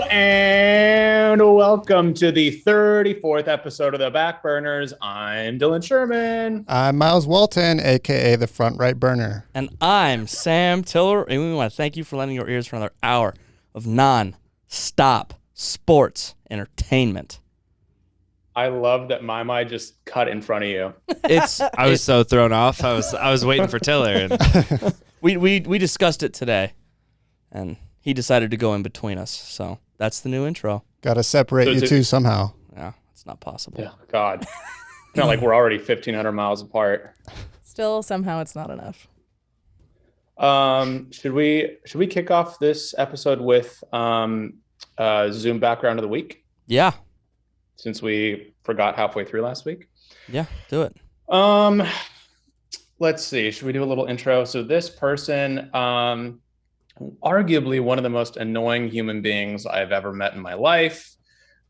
And welcome to the 34th episode of the Backburners. I'm Dylan Sherman. I'm Miles Walton, a.k.a. the Front Right Burner. And I'm Sam Tiller, and we want to thank you for lending your ears for another hour of non-stop sports entertainment. I love that my mind just cut in front of you. I was so thrown off. I was waiting for Tiller. And we discussed it today, and he decided to go in between us. So that's the new intro. Got to separate you two somehow. Yeah, it's not possible. Yeah, God. It's not like we're already 1,500 miles apart. Still, somehow it's not enough. Should we kick off this episode with Zoom background of the week? Yeah. Since we forgot halfway through last week. Yeah, do it. Let's see. Should we do a little intro? So this person, arguably one of the most annoying human beings I've ever met in my life.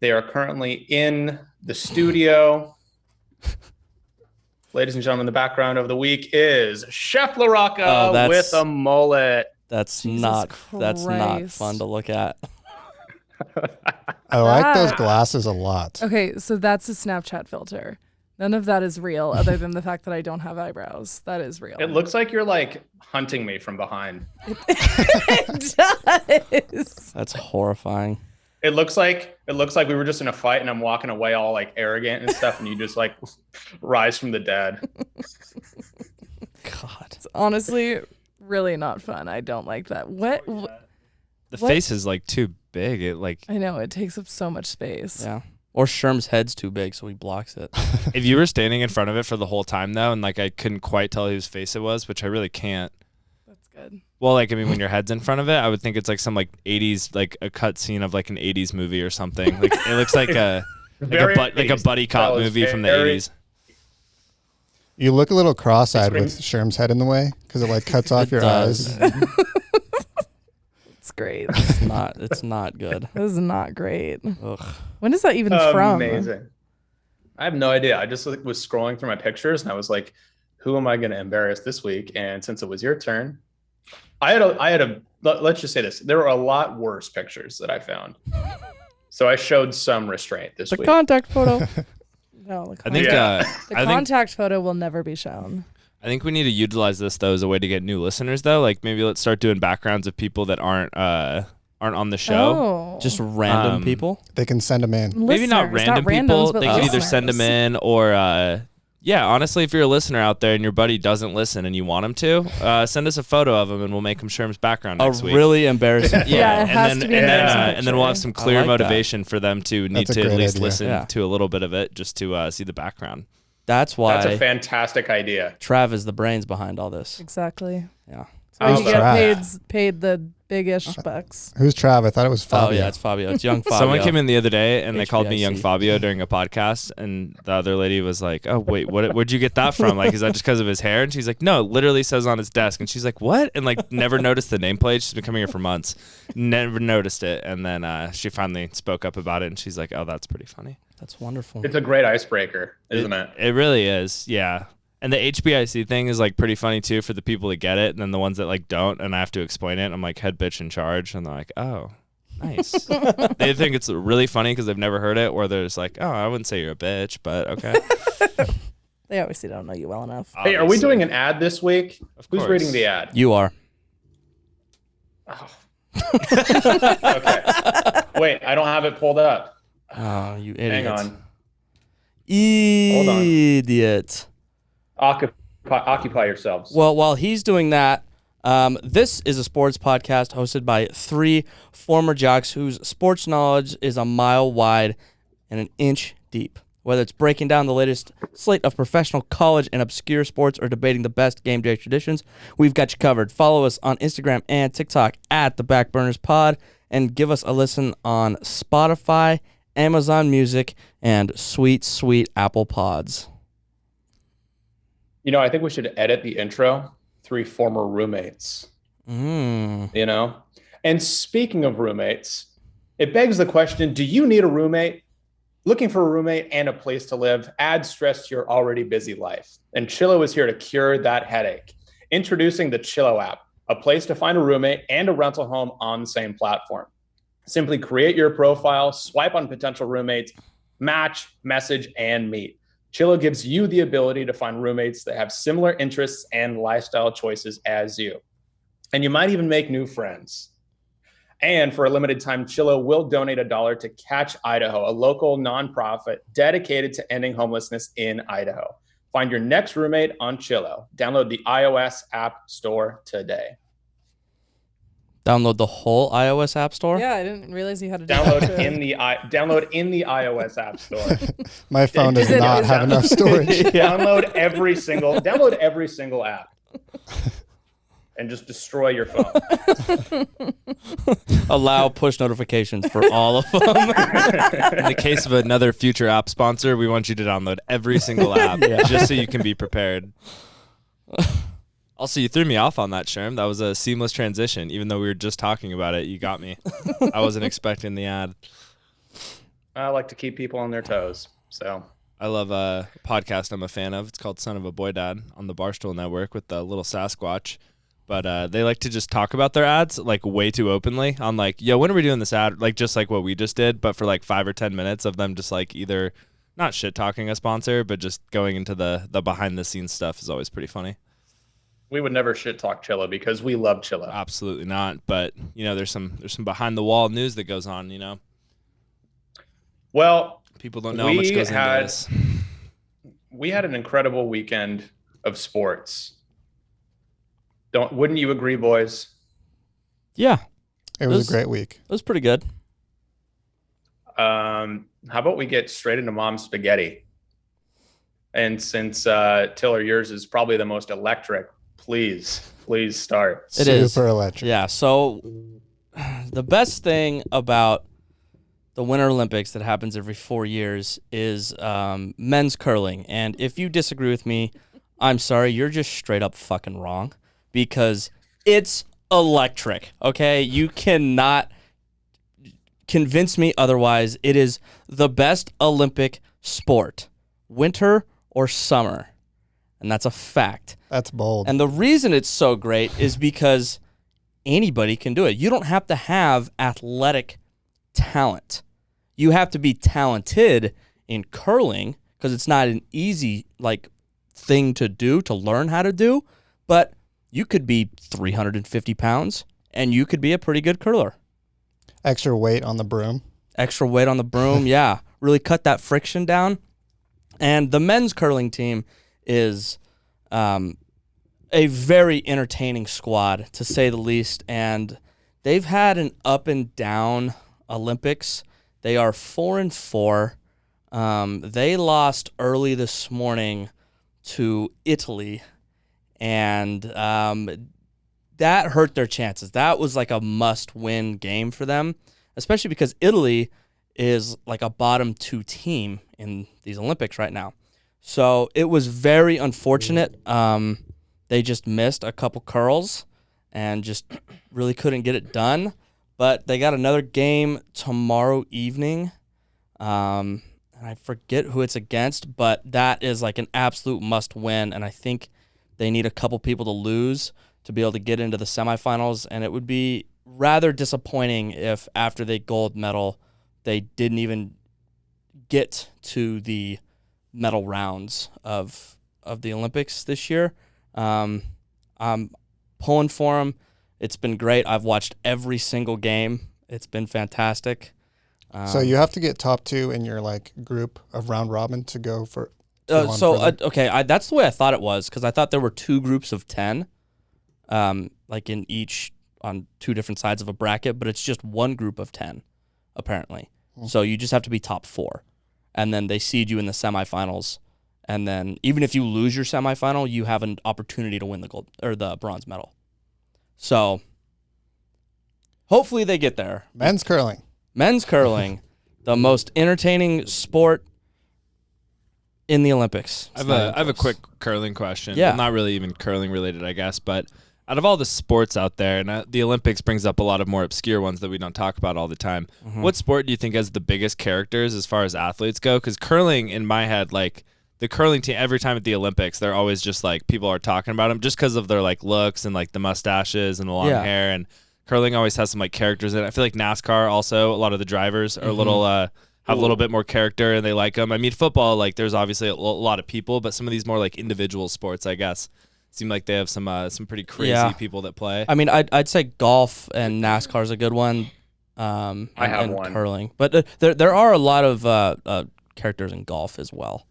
They are currently in the studio. Ladies and gentlemen, the background of the week is Chef LaRocca with a mullet. That's not fun to look at. I like those glasses a lot. Okay, so that's a Snapchat filter. None of that is real other than the fact that I don't have eyebrows. That is real. It looks like you're like hunting me from behind. It does. That's horrifying. It looks like we were just in a fight and I'm walking away all like arrogant and stuff and you just like rise from the dead. God. It's honestly really not fun. I don't like that. What? the face is like too big. I know, it takes up so much space. Yeah. Or Sherm's head's too big, so he blocks it. If you were standing in front of it for the whole time though, and like I couldn't quite tell whose face it was, which I really can't. That's good. Well, like I mean, when your head's in front of it, I would think it's like some like 80s, like a cut scene of like an 80s movie or something. Like it looks like a buddy cop movie from the 80s. You look a little cross-eyed with Sherm's head in the way because it like cuts off your eyes. It's great. It's not good. This is not great. Ugh. When is that even from? Amazing. I have no idea. I just was scrolling through my pictures and I was like, who am I going to embarrass this week? And since it was your turn, let's just say this. There were a lot worse pictures that I found. So I showed some restraint this week. The contact photo. No, The contact photo will never be shown. I think we need to utilize this though as a way to get new listeners though. Like maybe let's start doing backgrounds of people that aren't on the show. Oh. Just random people. They can send them in. Maybe not random people. They can either listeners. send them in or yeah, honestly, if you're a listener out there and your buddy doesn't listen and you want him to, send us a photo of him and we'll make him Sherm's background next week. Really embarrassing. Yeah, it has to be an embarrassing and then we'll have some clear like motivation for them to need That's a to at great least idea. listen to a little bit of it just to see the background. That's why That's a fantastic idea. Trav is the brains behind all this. Exactly. Yeah. So you Trav? get paid the big-ish bucks. Who's Trav? I thought it was Fabio. Oh yeah, it's Fabio. It's young Fabio. Someone came in the other day and they called me Young HBIC. Fabio during a podcast, and the other lady was like, "Oh wait, where'd you get that from? Like, is that just because of his hair?" And she's like, "No, it literally says on his desk." And she's like, "What?" And like never noticed the nameplate. She's been coming here for months, never noticed it, and then she finally spoke up about it, and she's like, "Oh, that's pretty funny." That's wonderful. It's a great icebreaker, isn't it? It really is, yeah. And the HBIC thing is like pretty funny too for the people that get it, and then the ones that like don't, and I have to explain it. I'm like head bitch in charge, and they're like, "Oh, nice." They think it's really funny because they've never heard it, or they're just like, "Oh, I wouldn't say you're a bitch, but okay." They obviously don't know you well enough. Hey, are we doing an ad this week? Of Who's course. reading the ad? You are. Oh. Okay. Wait, I don't have it pulled up. Oh, you idiot. Hang on. Hold on. Idiot. Occupy yourselves. Well, while he's doing that, this is a sports podcast hosted by three former jocks whose sports knowledge is a mile wide and an inch deep. Whether it's breaking down the latest slate of professional, college, and obscure sports or debating the best game day traditions, we've got you covered. Follow us on Instagram and TikTok at the Backburners Pod, and give us a listen on Spotify, Amazon Music, and sweet, sweet Apple Pods. You know, I think we should edit the intro. Three former roommates. You know? And speaking of roommates, it begs the question, do you need a roommate? Looking for a roommate and a place to live, add stress to your already busy life. And Chillo is here to cure that headache. Introducing the Chillo app, a place to find a roommate and a rental home on the same platform. Simply create your profile, swipe on potential roommates, match, message, and meet. Chillo gives you the ability to find roommates that have similar interests and lifestyle choices as you. And you might even make new friends. And for a limited time, Chillo will donate $1 to Catch Idaho, a local nonprofit dedicated to ending homelessness in Idaho. Find your next roommate on Chillo. Download the iOS App Store today. Download the whole iOS App Store? Yeah, I didn't realize you had to do Download that. download in the iOS App Store. My phone does not have enough storage. Download every single app. And just destroy your phone. Allow push notifications for all of them. In the case of another future app sponsor, we want you to download every single app just so you can be prepared. Also, you threw me off on that, Sherm. That was a seamless transition. Even though we were just talking about it, you got me. I wasn't expecting the ad. I like to keep people on their toes. So I love a podcast I'm a fan of. It's called Son of a Boy Dad on the Barstool Network with the little Sasquatch. But they like to just talk about their ads like way too openly. I'm like, yo, when are we doing this ad? Like just like what we just did, but for like 5 or 10 minutes of them just like either not shit talking a sponsor, but just going into the behind the scenes stuff is always pretty funny. we would never shit talk Chillo because we love Chillo. Absolutely not. But you know, there's some behind the wall news that goes on. You know, Well, people don't know how much goes into this. We had an incredible weekend of sports. Wouldn't you agree, boys? Yeah, It was a great week. it was pretty good. How about we get straight into mom's spaghetti? And since Tiller, yours is probably the most electric, please start. It is. Super electric. Yeah, so the best thing about the Winter Olympics that happens every 4 years is men's curling. And if you disagree with me, I'm sorry, you're just straight up fucking wrong because it's electric, okay? You cannot convince me otherwise. It is the best Olympic sport, winter or summer. And that's a fact. That's bold. And the reason it's so great is because anybody can do it. You don't have to have athletic talent. You have to be talented in curling because it's not an easy thing to do, to learn how to do, but you could be 350 pounds and you could be a pretty good curler. Extra weight on the broom. Extra weight on the broom, yeah. Really cut that friction down. And the men's curling team is a very entertaining squad, to say the least. And they've had an up and down Olympics. They are 4-4. They lost early this morning to Italy, and that hurt their chances. That was like a must-win game for them, especially because Italy is like a bottom 2 team in these Olympics right now. So it was very unfortunate. They just missed a couple curls and just really couldn't get it done. But they got another game tomorrow evening. And I forget who it's against, but that is like an absolute must win. And I think they need a couple people to lose to be able to get into the semifinals. And it would be rather disappointing if after the gold medal, they didn't even get to the medal rounds of the Olympics this year. I'm pulling for them. It's been great. I've watched every single game. It's been fantastic. So you have to get top 2 in your group of round robin to go for. That's the way I thought it was, because I thought there were 2 groups of 10, in each on 2 different sides of a bracket, but it's just one group of 10, apparently. So you just have to be top 4, and then they seed you in the semifinals, and then even if you lose your semifinal, you have an opportunity to win the gold or the bronze medal. So hopefully they get there. Men's curling. Men's curling, the most entertaining sport in the Olympics. I have a quick curling question. Yeah. Well, not really even curling related, I guess, but out of all the sports out there, and the Olympics brings up a lot of more obscure ones that we don't talk about all the time. Mm-hmm. What sport do you think has the biggest characters as far as athletes go? Because curling, in my head, the curling team, every time at the Olympics, they're always just people are talking about them just because of their looks and the mustaches and the long hair. And curling always has some like characters in it. I feel like NASCAR also, a lot of the drivers are a little have a little bit more character and they like them. I mean, football, like there's obviously a lot of people, but some of these more like individual sports, I guess, seem like they have some pretty crazy people that play. I mean, I'd say golf and NASCAR is a good one. I have and one. curling, but there are a lot of characters in golf as well.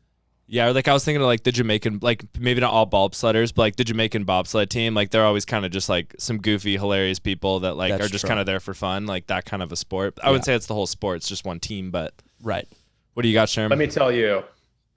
Yeah, or like I was thinking of like the Jamaican, like maybe not all bobsledders, but like the Jamaican bobsled team, like they're always kind of just like some goofy, hilarious people that like That's are just true. kind of there for fun, like that kind of a sport. I wouldn't say it's the whole sport; it's just one team. But Right. what do you got, Sherm? Let me tell you,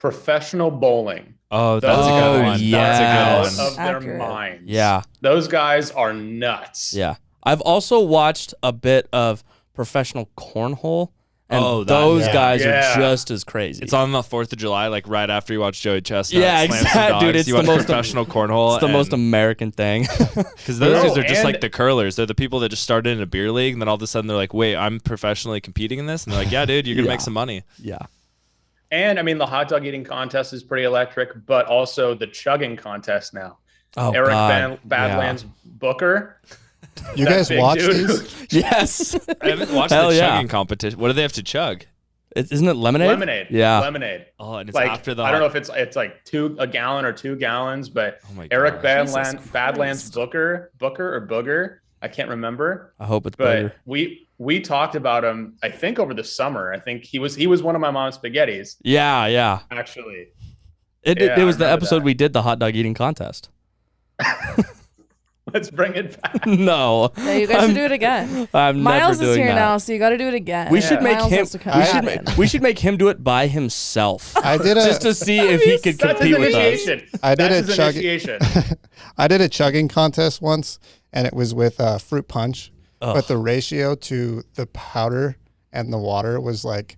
professional bowling. Oh, that's Those a good guys one. yes. That's a good out one. of their Accurate. minds. Yeah. Those guys are nuts. Yeah. I've also watched a bit of professional cornhole, and Oh, that- those yeah. guys Yeah. are just as crazy. It's on the 4th of July, like right after you watch Joey Chestnut. Yeah, slam some exact- dogs, dude, it's you the watch most- professional cornhole. It's the most American thing. Because those dudes are just and- like the curlers. They're the people that just started in a beer league, and then all of a sudden they're like, "Wait, I'm professionally competing in this," and they're like, "Yeah, dude, you're gonna Yeah. make some money." Yeah. And I mean, the hot dog eating contest is pretty electric, but also the chugging contest now. Oh, Eric God. Badlands Booker. You that guys big watch dude. these? Yes. I haven't watched Hell the yeah. chugging competition. What do they have to chug? Isn't it lemonade? Lemonade. Yeah. Lemonade. Oh, and it's Like after the. I don't know if it's like a gallon or 2 gallons, but Oh my Eric gosh. Badlands Christ. Booker or Booger. I can't remember. I hope it's But better. we talked about him, I think, over the summer. I think he was one of my mom's spaghettis, Yeah, yeah. actually. It Yeah, was I the remember episode that. we did the hot dog eating contest. Let's bring it back. No. Yeah, you guys should do it again. I'm Miles never is doing here that. now, so you got to do it again. We should make Miles him. has to come We back should, in. we should make him do it by himself, I did just to see if he could That's his compete with us. initiation. I did That's a his chug- initiation. I did a chugging contest once, and it was with fruit punch, but the ratio to the powder and the water was like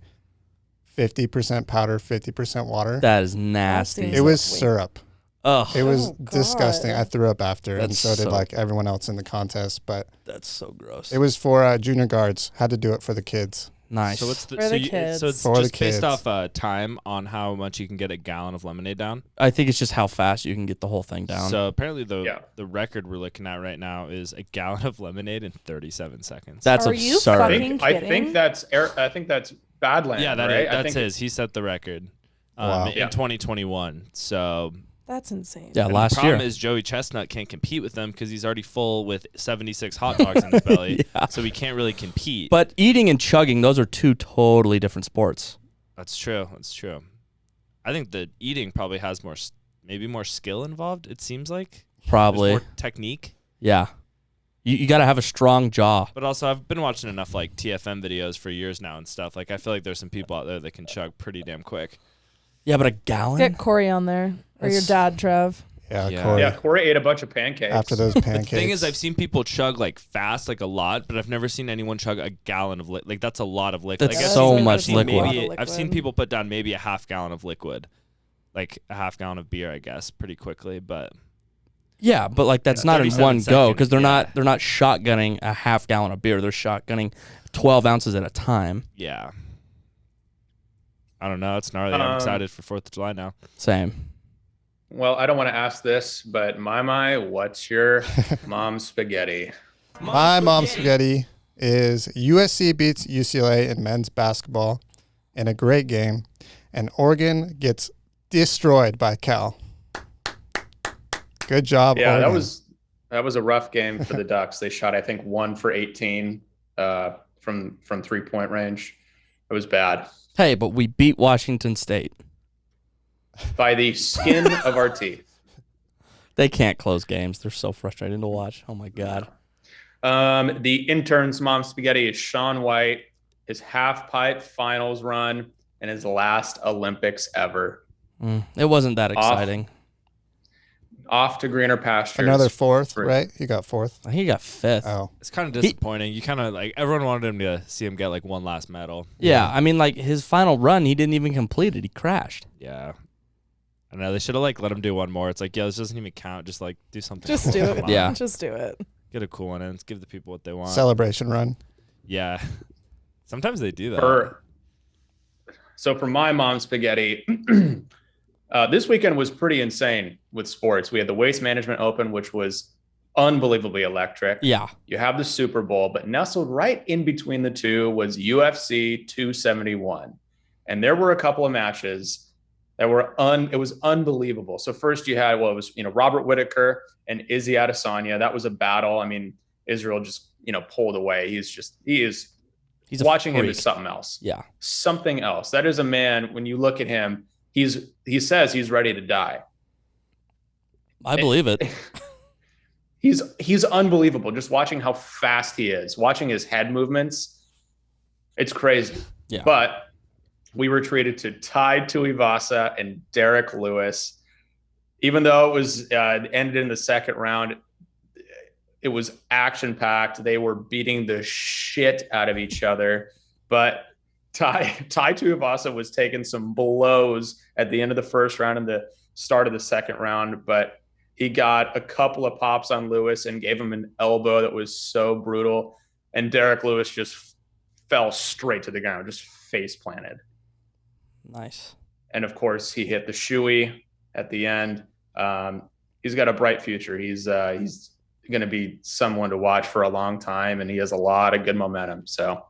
50% powder, 50% water. That is nasty. seems It was Wait. syrup. Ugh, It was Oh, God. disgusting. I threw up after, and That's so did so- like everyone else in the contest. But that's so gross. it was for junior guards. Had to do it for the kids. nice. So what's the For so, the you, kids. so it's For the just based kids. off time on how much you can get a gallon of lemonade down. I think it's just how fast you can get the whole thing down. So apparently Yeah. the record we're looking at right now is a gallon of lemonade in 37 seconds. That's Are you absurd. fucking I kidding? think that's Badlands. yeah, right? that's his. He set the record Wow. in Yeah. 2021. So That's insane. Yeah, and last the problem year. is Joey Chestnut can't compete with them because he's already full with 76 hot dogs in his belly. Yeah. So he can't really compete. But eating and chugging, those are two totally different sports. That's true. That's true. I think the eating probably has maybe more skill involved. It seems like There's Probably. more technique. Yeah. You got to have a strong jaw. But also, I've been watching enough like TFM videos for years now and stuff. Like, I feel like there's some people out there that can chug pretty damn quick. Yeah, but a gallon? Get Corey on there, or your That's- dad, Trev. Yeah, Yeah. Corey. Yeah, Corey ate a bunch of pancakes. After those pancakes. The thing is, I've seen people chug like fast, like a lot, but I've never seen anyone chug a gallon of liquid. Like that's a lot of liquid. That's Like, so I've much seen liquid. Maybe, Lot of I've seen liquid. people put down maybe a half gallon of liquid, like a half gallon of beer, I guess, pretty quickly. But Yeah, but like that's not in 37 one go seconds, because they're yeah. not shotgunning a half gallon of beer. They're shotgunning 12 ounces at a time. yeah, I don't know. It's gnarly. I'm excited for 4th of July now. Same. Well, I don't want to ask this, but my, what's your mom's spaghetti? My mom's spaghetti is USC beats UCLA in men's basketball in a great game, and Oregon gets destroyed by Cal. Good job, Yeah, Oregon. that was a rough game for the Ducks. They shot, I think, 1 for 18 from 3-point range. It was bad Hey, but we beat Washington State. by the skin of our teeth. They can't close games. They're so frustrating to watch. Oh my god. The intern's mom's spaghetti is Sean White, his half pipe finals run, and his last Olympics ever. It wasn't that exciting. Off to greener pastures. Another fourth, For- right? You got fourth. I think he got fifth. Oh, It's kind of disappointing. You kind of like everyone wanted him to see him get like one last medal. Yeah, I mean, like his final run, he didn't even complete it. He crashed. Yeah. I know they should have like let him do one more. It's like, yeah, this doesn't even count. Just like do something. Just cool. do Come it. on. Yeah. Just do it. Get a cool one in. Give the people what they want. celebration run. Yeah. Sometimes they do that. So for my mom's spaghetti, this weekend was pretty insane with sports. We had the Waste Management Open, which was unbelievably electric. Yeah. You have the Super Bowl, but nestled right in between the two was UFC 271. And there were a couple of matches that were it was unbelievable. So first you had, well, it was, Robert Whittaker and Izzy Adesanya. That was a battle. I mean, Israel just, pulled away. He's watching him is something else. Yeah. Something else. That is a man, when you look at him, he says he's ready to die. I believe it. He's unbelievable. Just watching how fast he is, watching his head movements, it's crazy. Yeah. But we were treated to Tai Tuivasa and Derek Lewis. Even though it was ended in the second round, it was action-packed. They were beating the shit out of each other. But Tai Tuivasa was taking some blows at the end of the first round and the start of the second round, but he got a couple of pops on Lewis and gave him an elbow that was so brutal. And Derek Lewis just fell straight to the ground, just face planted. Nice. And of course, he hit the shoey at the end. He's got a bright future. He's going to be someone to watch for a long time, and he has a lot of good momentum. So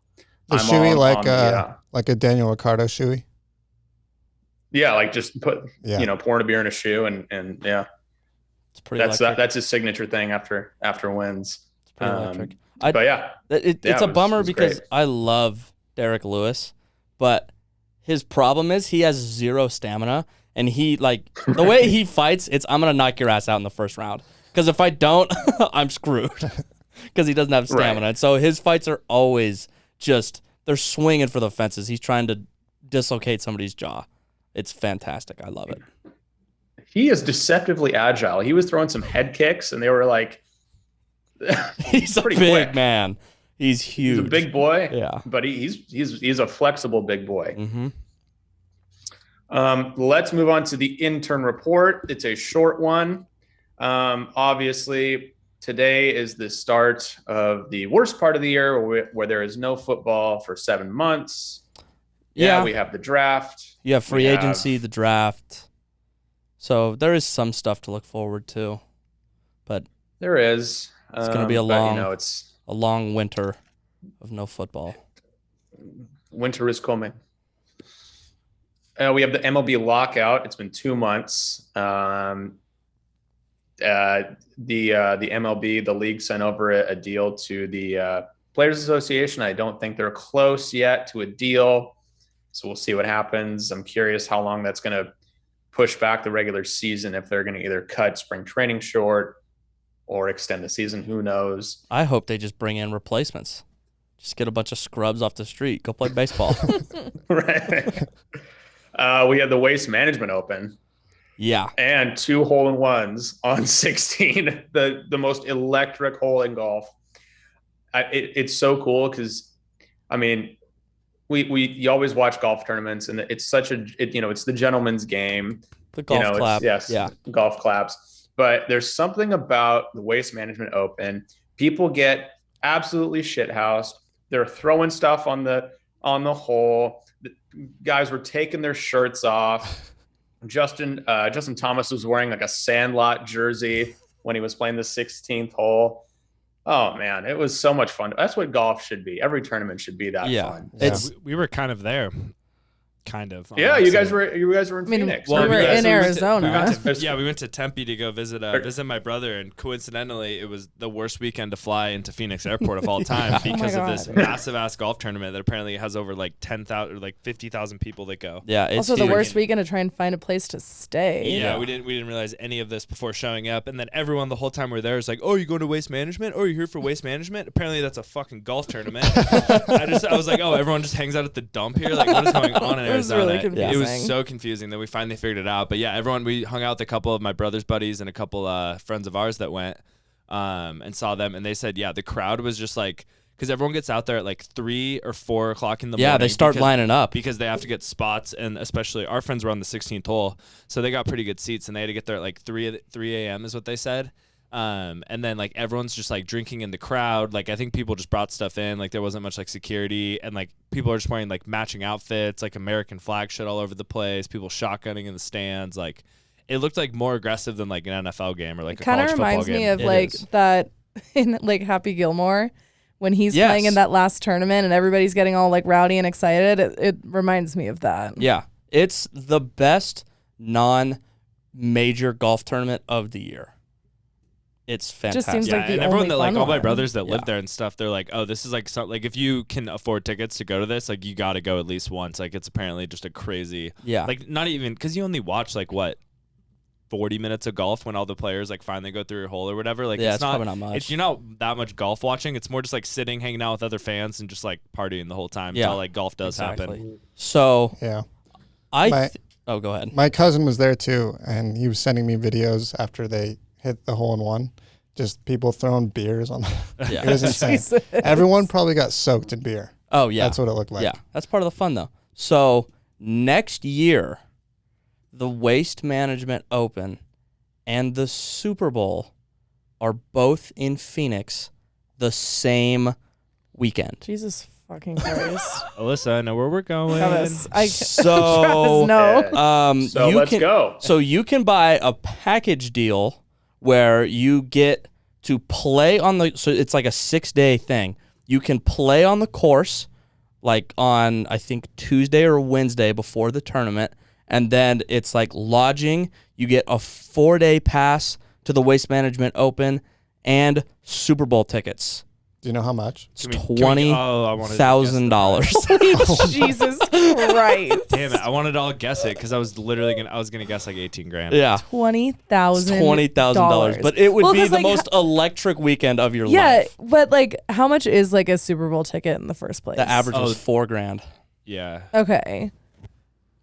the shoey like a Daniel Ricciardo shoey. Yeah, like just pouring a beer in a shoe and yeah. It's pretty electric. That's his signature thing after wins. It's pretty electric. But yeah. It's a bummer because great. I love Derek Lewis, but his problem is he has zero stamina, and he the way he fights, I'm gonna knock your ass out in the first round. Because if I don't, I'm screwed. Because he doesn't have stamina, right. And so his fights are always they're swinging for the fences. He's trying to dislocate somebody's jaw. It's fantastic. I love it. He is deceptively agile. He was throwing some head kicks, and they were like, he's a big quick. Man. He's huge. He's a big boy. Yeah, but he's a flexible big boy. Mm-hmm. Let's move on to the intern report. It's a short one. Obviously, today is the start of the worst part of the year where there is no football for 7 months. Yeah, we have the draft. You have free agency, the draft. So there is some stuff to look forward to, but there is. It's going to be a long winter of no football. Winter is coming. We have the MLB lockout. It's been 2 months. The MLB, the league sent over a deal to the Players Association. I don't think they're close yet to a deal. So we'll see what happens. I'm curious how long that's going to push back the regular season, if they're going to either cut spring training short or extend the season. Who knows? I hope they just bring in replacements. Just get a bunch of scrubs off the street. Go play baseball. Right. We have the Waste Management Open. Yeah. And 2 hole-in-ones on 16, the most electric hole in golf. It's so cool because, I mean, you always watch golf tournaments, and it's such it's the gentleman's game. The golf clap. Yes, yeah. Golf claps. But there's something about the Waste Management Open. People get absolutely shithoused. They're throwing stuff on the hole. The guys were taking their shirts off. Justin Thomas was wearing like a Sandlot jersey when he was playing the 16th hole. Oh man, it was so much fun. That's what golf should be. Every tournament should be that fun. Yeah. We were kind of there. Kind of. Yeah, you guys were in Phoenix. Well, we were in Arizona. We went to Tempe to go visit my brother, and coincidentally, it was the worst weekend to fly into Phoenix Airport of all time because of this massive ass golf tournament that apparently has over like 10,000 or like 50,000 people that go. Yeah, it's also the worst weekend to try and find a place to stay. Yeah, we didn't realize any of this before showing up, and then everyone the whole time we're there is like, "Oh, you going to Waste Management? Oh, you're here for Waste Management?" Apparently, that's a fucking golf tournament. I was like, "Oh, everyone just hangs out at the dump here. Like, what is going on in Arizona?" It was really confusing. It was so confusing that we finally figured it out. But yeah, we hung out with a couple of my brother's buddies and a couple friends of ours that went and saw them. And they said, yeah, the crowd was just like, because everyone gets out there at like 3 or 4 o'clock in the morning. Yeah, they start lining up. Because they have to get spots. And especially our friends were on the 16th hole. So they got pretty good seats, and they had to get there at like 3 a.m. is what they said. And then like everyone's just like drinking in the crowd. Like I think people just brought stuff in. Like there wasn't much like security, and like people are just wearing like matching outfits, like American flag shit all over the place. People shotgunning in the stands. Like it looked like more aggressive than like an NFL game or like a Kind college of football reminds game. me of It like is. that in like Happy Gilmore when he's Yes. playing in that last tournament and everybody's getting all like rowdy and excited. It reminds me of that. Yeah. It's the best non-major golf tournament of the year. It's fantastic. seems Yeah, like the and everyone only that like fun all my one. brothers that live Yeah. there and stuff, they're like, oh, this is like something like if you can afford tickets to go to this, like you got to go at least once. Like it's apparently just a crazy, Yeah. like not even because you only watch like what 40 minutes of golf when all the players like finally go through your hole or whatever. Like Yeah, it's it's not, probably not much. you're not that much golf watching. It's more just like sitting, hanging out with other fans, and just like partying the whole time Yeah. until like golf does Exactly. happen. So Yeah. I oh, go ahead. My cousin was there too, and he was sending me videos after they hit the hole in one. Just people throwing beers on. Yeah. It was insane. Jesus. Everyone probably got soaked in beer. Oh yeah. That's what it looked like. Yeah, that's part of the fun though. So next year, the Waste Management Open and the Super Bowl are both in Phoenix the same weekend. Jesus fucking Christ. Alyssa, I know where we're going. Travis, So, Travis, no. So you let's can, go. So you can buy a package deal where you get to play on the. So it's like a 6-day thing. You can play on the course, like on I think Tuesday or Wednesday before the tournament, and then it's like lodging. You get a 4-day pass to the Waste Management Open and Super Bowl tickets. Do you know how much? It's I wanted to $20,000. Jesus Christ. Damn it! I wanted to all guess it because I was literally gonna guess like 18 grand. Yeah. $20,000. $20,000, but it would Well, be 'cause, the like, most electric weekend of your Yeah, life. but like, how much is like a Super Bowl ticket in the first place? The average Oh. was $4,000. Yeah, Okay.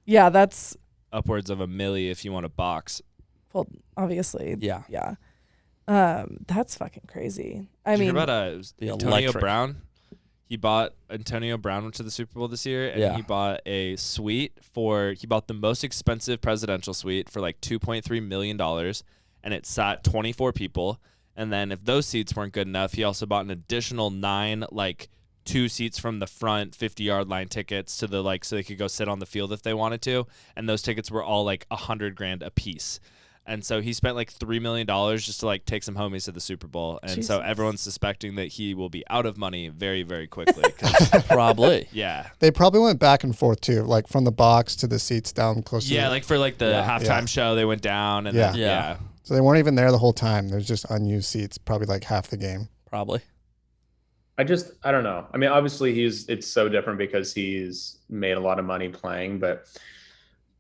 Yeah, that's upwards of $1 million if you want a box. well, obviously. Yeah. Yeah. That's fucking crazy. I Did you mean, hear about it was The Antonio electric. Brown? Antonio Brown went to the Super Bowl this year, and Yeah. he bought a suite he bought the most expensive presidential suite for like $2.3 million, and it sat 24 people. And then if those seats weren't good enough, he also bought an additional 9, like 2 seats from the front, 50-yard line tickets to the like, so they could go sit on the field if they wanted to. And those tickets were all like $100,000 a piece. And so he spent like $3 million just to like take some homies to the Super Bowl. And so Jesus. everyone's suspecting that he will be out of money very, very quickly. 'Cause, Probably. yeah. They probably went back and forth too, like from the box to the seats down close to Yeah, the, like for like the Yeah. halftime Yeah. show, they went down. And Yeah. then, Yeah. yeah. So they weren't even there the whole time. There's just unused seats, probably like half the game. Probably. I don't know. I mean, obviously it's so different because he's made a lot of money playing, but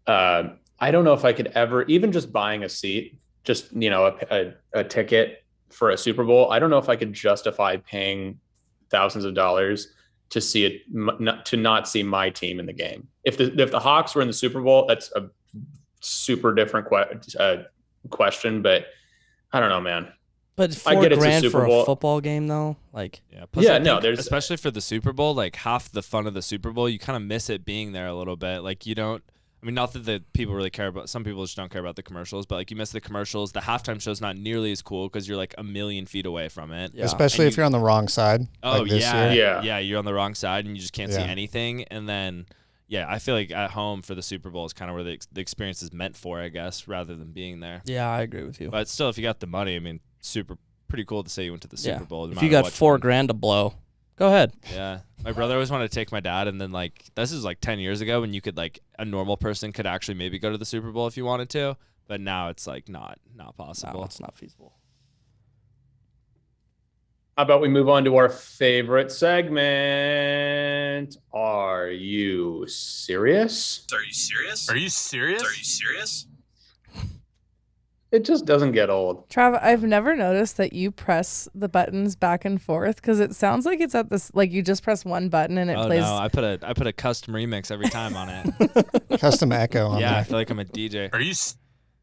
I don't know if I could ever, even just buying a seat, just, you know, a ticket for a Super Bowl. I don't know if I could justify paying thousands of dollars to see it, to not see my team in the game. If the Hawks were in the Super Bowl, that's a super different question, but I don't know, man. But I get it's a $4,000 Super for Bowl. a football game, though? Like, Yeah. Yeah, I no, think there's- especially for the Super Bowl, like half the fun of the Super Bowl, you kind of miss it being there a little bit. Like you don't, I mean, not that the people really care about, some people just don't care about the commercials, but like you miss the commercials. The halftime show's not nearly as cool because you're like a million feet away from it. Yeah. Especially And if you're on the wrong side. Oh like this yeah, year. Yeah. You're on the wrong side and you just can't see Yeah. anything. And then, yeah, I feel like at home for the Super Bowl is kind of where the experience is meant for, I guess, rather than being there. yeah, I agree with you. But still, if you got the money, I mean, pretty cool to say you went to the Super Yeah. Bowl. no If matter you got what $4,000 to blow, go ahead. Yeah. My brother always wanted to take my dad, and then like this is like 10 years ago when you could like a normal person could actually maybe go to the Super Bowl if you wanted to, but now it's like not possible. No, it's not feasible. How about we move on to our favorite segment? Are you serious? Are you serious? Are you serious? Are you serious? It just doesn't get old. Trav, I've never noticed that you press the buttons back and forth because it sounds like it's at this, like you just press one button and it Oh plays. no, I put a custom remix every time on it. Custom echo on Yeah, I there. feel like I'm a DJ. Are you?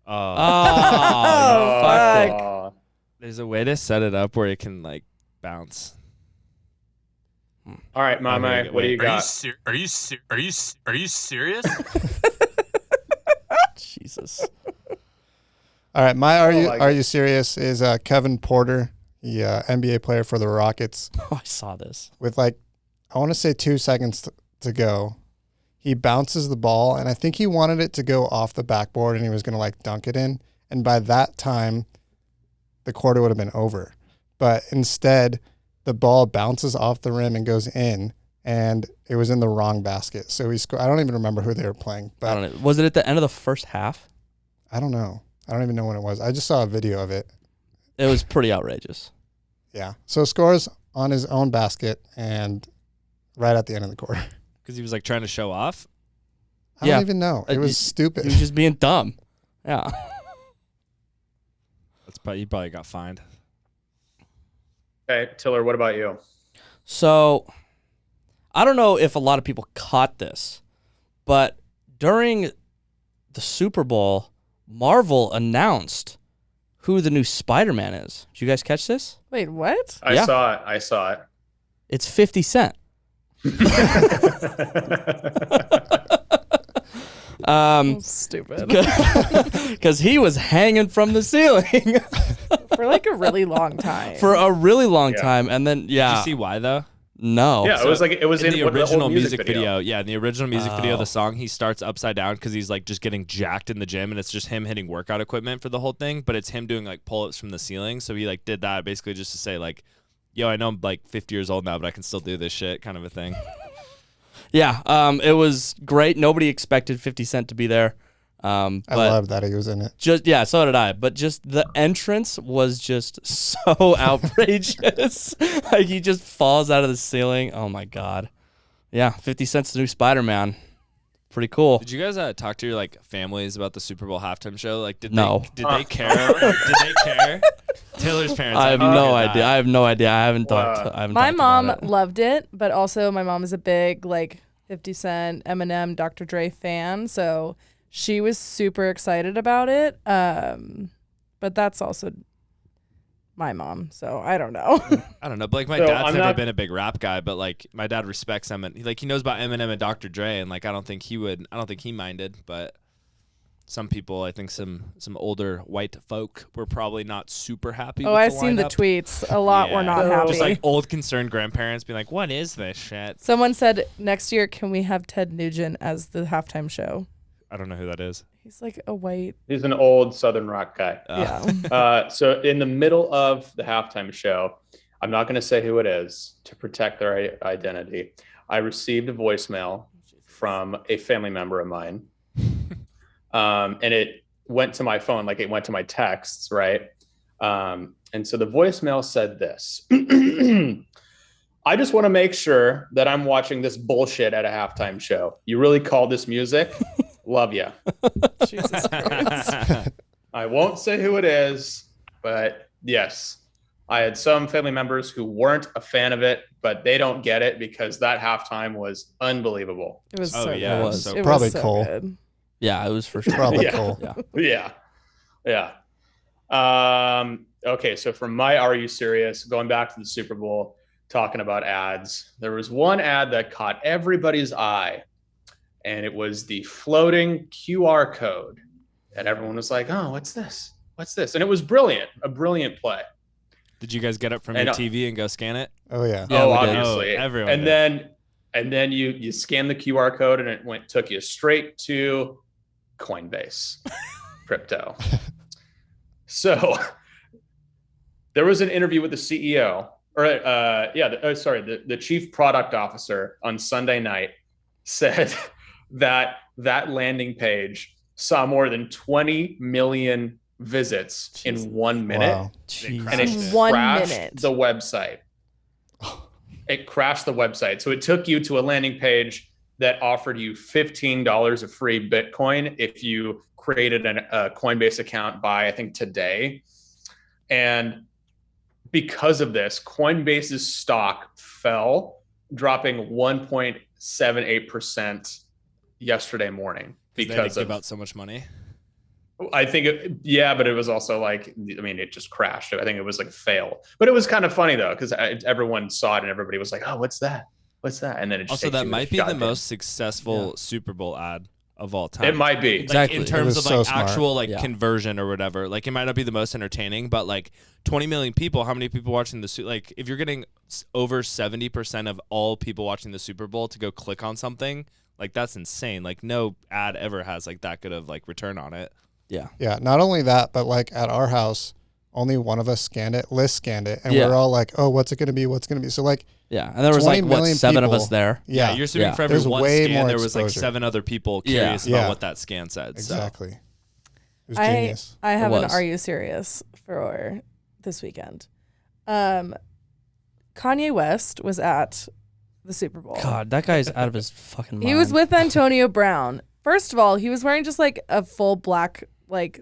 Oh, Oh, fuck. Aw. there's a way to set it up where it can like bounce. All right, Mama, Okay, what do you Are you? got? Are you serious? Jesus. All right, my like Are it. You Serious is Kevin Porter, the NBA player for the Rockets. Oh, I saw this. With like, I want to say 2 seconds to go. he bounces the ball, and I think he wanted it to go off the backboard, and he was going to like dunk it in. And by that time, the quarter would have been over. But instead, the ball bounces off the rim and goes in, and it was in the wrong basket. So he scored. I don't even remember who they were playing. But I don't know. Was it at the end of the first half? I don't know. I don't even know when it was. I just saw a video of it. It was pretty outrageous. Yeah. So scores on his own basket and right at the end of the quarter. Because he was like trying to show off. I don't even know. It was stupid. He was just being dumb. Yeah. He probably got fined. Okay, Tiller, what about you? So, I don't know if a lot of people caught this, but during the Super Bowl, Marvel announced who the new Spider-Man is. Did you guys catch this? Wait, what? I saw it. It's 50 Cent. Stupid. Because he was hanging from the ceiling For like a really long time. for a really long time, and then Did you see why though? no, Yeah, it was in in the what, original old music video. Yeah, in the original music video, Oh. the song he starts upside down because he's like just getting jacked in the gym, and it's just him hitting workout equipment for the whole thing. But it's him doing like pull-ups from the ceiling. So he like did that basically just to say like, "Yo, I know I'm like 50 years old now, but I can still do this shit," kind of a thing. yeah, it was great. Nobody expected 50 Cent to be there. I But love that he was in it. so did I. But just the entrance was just so outrageous. Like he just falls out of the ceiling. Oh my god. Yeah, 50 Cent's the new Spider-Man. Pretty cool. Did you guys talk to your like families about the Super Bowl halftime show? Like, did No. they care? Did they care? Taylor's parents. I have no idea. I have no idea. I haven't talked. My talked mom about it. loved it, but also my mom is a big like 50 Cent, Eminem, Dr. Dre fan, so she was super excited about it. But that's also my mom, so I don't know. I don't know. But like my So dad's I'm never not- been a big rap guy, but like my dad respects him and he knows about Eminem and Dr. Dre, and like I don't think he minded, but some people, I think some older white folk were probably not super happy. Oh, with I've the seen the lineup. tweets. A lot were not happy. Just like old concerned grandparents being like, "What is this shit?" Someone said next year, can we have Ted Nugent as the halftime show? I don't know who that is. He's like a white. He's an old Southern rock guy. Yeah. So in the middle of the halftime show, I'm not going to say who it is to protect their identity. I received a voicemail from a family member of mine, and it went to my phone, like it went to my texts, right? And so the voicemail said this. I just want to make sure that I'm watching this bullshit at a halftime show. You really call this music? Love ya. Jesus Christ. I won't say who it is, but yes, I had some family members who weren't a fan of it, but they don't get it because that halftime was unbelievable. It was Oh, so yeah, good. it was. It Probably was so Cole. good. Yeah, it was for sure. Probably Yeah. cool. Yeah. Yeah. Okay, so from my Are You Serious, going back to the Super Bowl, talking about ads, there was one ad that caught everybody's eye, and it was the floating QR code. And everyone was like, oh, what's this? What's this? And it was brilliant, a brilliant play. Did you guys get up from And, your TV and go scan it? Oh yeah. Yeah, oh, we did. obviously. Oh, everyone and did. then you scan the QR code and it took you straight to Coinbase crypto. So there was an interview with the CEO, or the chief product officer on Sunday night said that landing page saw more than 20 million visits in 1 minute. Wow. Jeez. And it In 1 crashed minute. the website. It crashed the website. So it took you to a landing page that offered you $15 of free Bitcoin if you created a Coinbase account by, I think, today. And because of this, Coinbase's stock fell, dropping 1.78% yesterday morning They because give of out so much money. I think, but it was also like, I mean, it just crashed. I think it was like a fail, but it was kind of funny though, because everyone saw it and everybody was like, oh, what's that? What's that? And then it just Also, takes that you might to be the shotgun. most successful Super Bowl ad of all time. It might be. Exactly. Like in It terms was of so like smart. actual like Yeah. conversion or whatever. Like it might not be the most entertaining, but like 20 million people, how many people watching the like if you're getting over 70% of all people watching the Super Bowl to go click on something, Like that's insane. Like no ad ever has like that good of like return on it. Yeah. Yeah, not only that, but like at our house, only one of us scanned it. Liz scanned it, and Yeah. we're all like, "Oh, what's it gonna be? What's it gonna be?" So like, Yeah. And there was 20 like, what, million 7 of people. us there? yeah, You're assuming Yeah. for every There's one way scan more there was like exposure. 7 other people Yeah. curious about Yeah. what that scan said. So. exactly. It was genius. I have an was. Are You Serious for this weekend. Kanye West was at the Super Bowl. God, that guy's out of his fucking mind. He was with Antonio Brown. First of all, he was wearing just like a full black like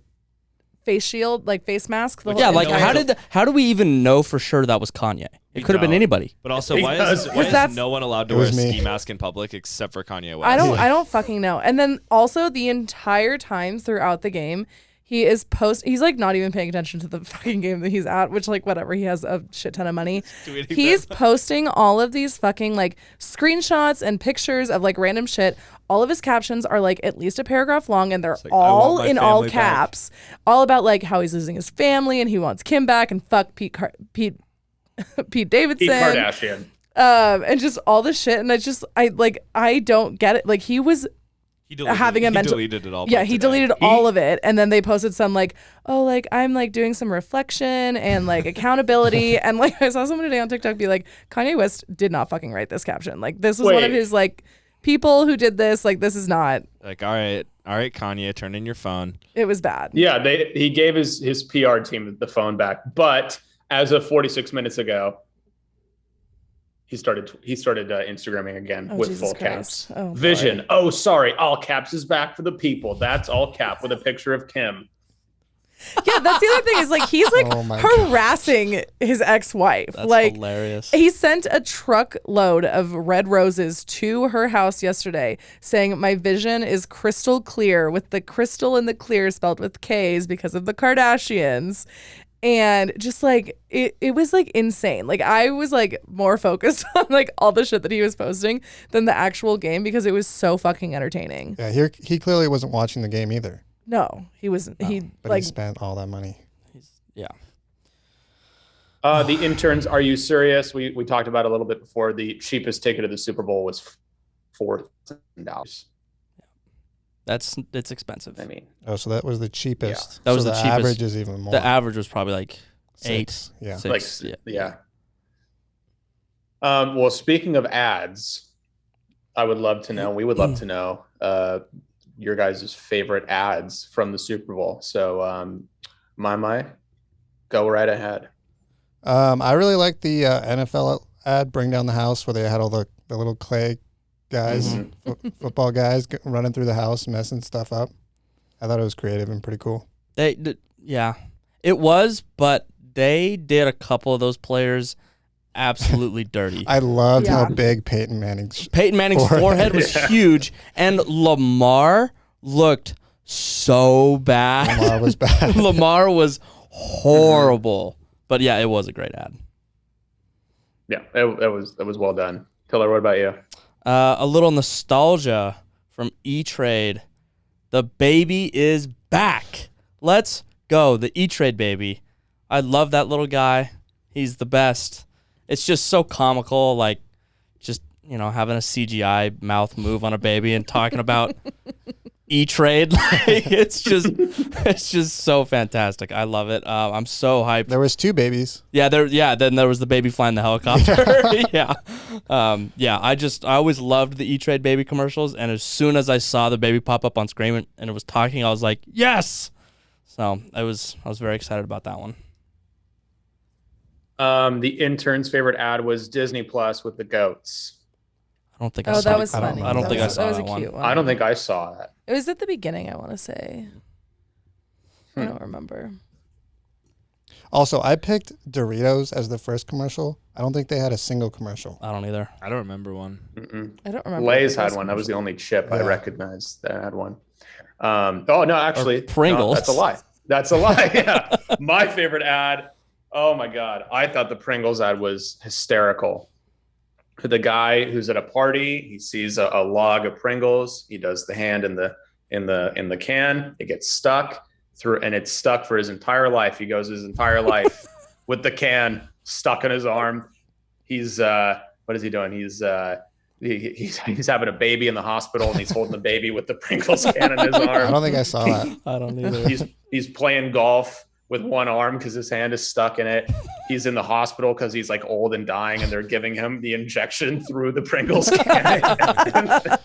face shield, like face mask. The Which- whole Yeah, like entire- how do we even know for sure that was Kanye? It We could have been don't. anybody. But also, why Because- is that's- no one allowed to It wear a was me. ski mask in public except for Kanye West? I don't fucking know. And then also the entire time throughout the game, he's like not even paying attention to the fucking game that he's at, which like whatever, he has a shit ton of money. Tweeting He's that. posting all of these fucking like screenshots and pictures of like random shit. All of his captions are like at least a paragraph long, and they're like, I want all my in all family back. caps, all about like how he's losing his family and he wants Kim back and fuck Pete Davidson. Pete Kardashian. And just all this shit, and I don't get it. Like he was He deleted, having a he mental- deleted it all. yeah, by he today. deleted all of it, and then they posted some like, oh, like I'm like doing some reflection and like accountability, and like I saw someone today on TikTok be like, Kanye West did not fucking write this caption. Like this was one of Wait. his like people who did this. Like this is not. Like, all right, Kanye, turn in your phone. It was bad. Yeah, he gave his PR team the phone back, but as of 46 minutes ago, he started Instagramming again Oh, with Jesus full Christ. caps. Oh, Vision. boy. Oh, sorry. All caps is back for the people. That's all cap with a picture of Kim. Yeah, that's the other thing is like he's like Oh my God. harassing his ex-wife. That's like hilarious. he sent a truckload of red roses to her house yesterday saying my vision is crystal clear, with the crystal and the clear spelled with K's because of the Kardashians. And just like it was like insane. Like I was like more focused on like all the shit that he was posting than the actual game because it was so fucking entertaining. Yeah, he clearly wasn't watching the game either. No, he wasn't. He But like he spent all that money. Yeah. The interns, Are You Serious? We talked about it a little bit before. The cheapest ticket to the Super Bowl was $4,000. It's expensive. I mean, Oh, so that was the cheapest. That was So the cheapest. average is even more. The average was probably like 8, 6. Yeah. 6. like, Yeah. yeah. Well, speaking of ads, we would love to know your guys' favorite ads from the Super Bowl. So, my, go right ahead. I really like the NFL ad, Bring Down the House, where they had all the little clay guys, football guys running through the house, messing stuff up. I thought it was creative and pretty cool. Yeah. It was, but they did a couple of those players absolutely dirty. I loved Yeah. how big Peyton Manning's. Peyton Manning's forehead was Yeah. huge, and Lamar looked so bad. Lamar was bad. Lamar was horrible. But yeah, it was a great ad. Yeah, it was well done. Taylor, what about you? A little nostalgia from E-Trade. The baby is back. Let's go. The E-Trade baby. I love that little guy. He's the best. It's just so comical, like just, having a CGI mouth move on a baby and talking about E-Trade. Like, it's just so fantastic. I love it. I'm so hyped. There was 2 babies. Yeah, then there was the baby flying the helicopter. Yeah. I always loved the E-Trade baby commercials, and as soon as I saw the baby pop up on screen and it was talking, I was like, yes. So I was very excited about that one. The intern's favorite ad was Disney Plus with the goats. I don't think I Oh, saw that it. was I don't funny. know. I don't That think was- I saw that was that a one. cute one. I don't think I saw that. It was at the beginning, I want to say. I don't remember. Also, I picked Doritos as the first commercial. I don't think they had a single commercial. I don't either. I don't remember one. Mm-mm. I don't remember. Lay's the had first one. That was the commercial. only chip I Yeah. recognized that had one. Oh no, actually, Pringles. no, that's a lie. That's a lie. Yeah, my favorite ad. Oh my god, I thought the Pringles ad was hysterical. The guy who's at a party, he sees a log of Pringles. He does the hand in the can. It gets stuck through, and it's stuck for his entire life. He goes his entire life with the can stuck in his arm. He's what is he doing? He's he's having a baby in the hospital, and he's holding the baby with the Pringles can in his I arm. don't think I saw that. I don't either. He's playing golf with one arm because his hand is stuck in it. He's in the hospital because he's like old and dying, and they're giving him the injection through the Pringles can.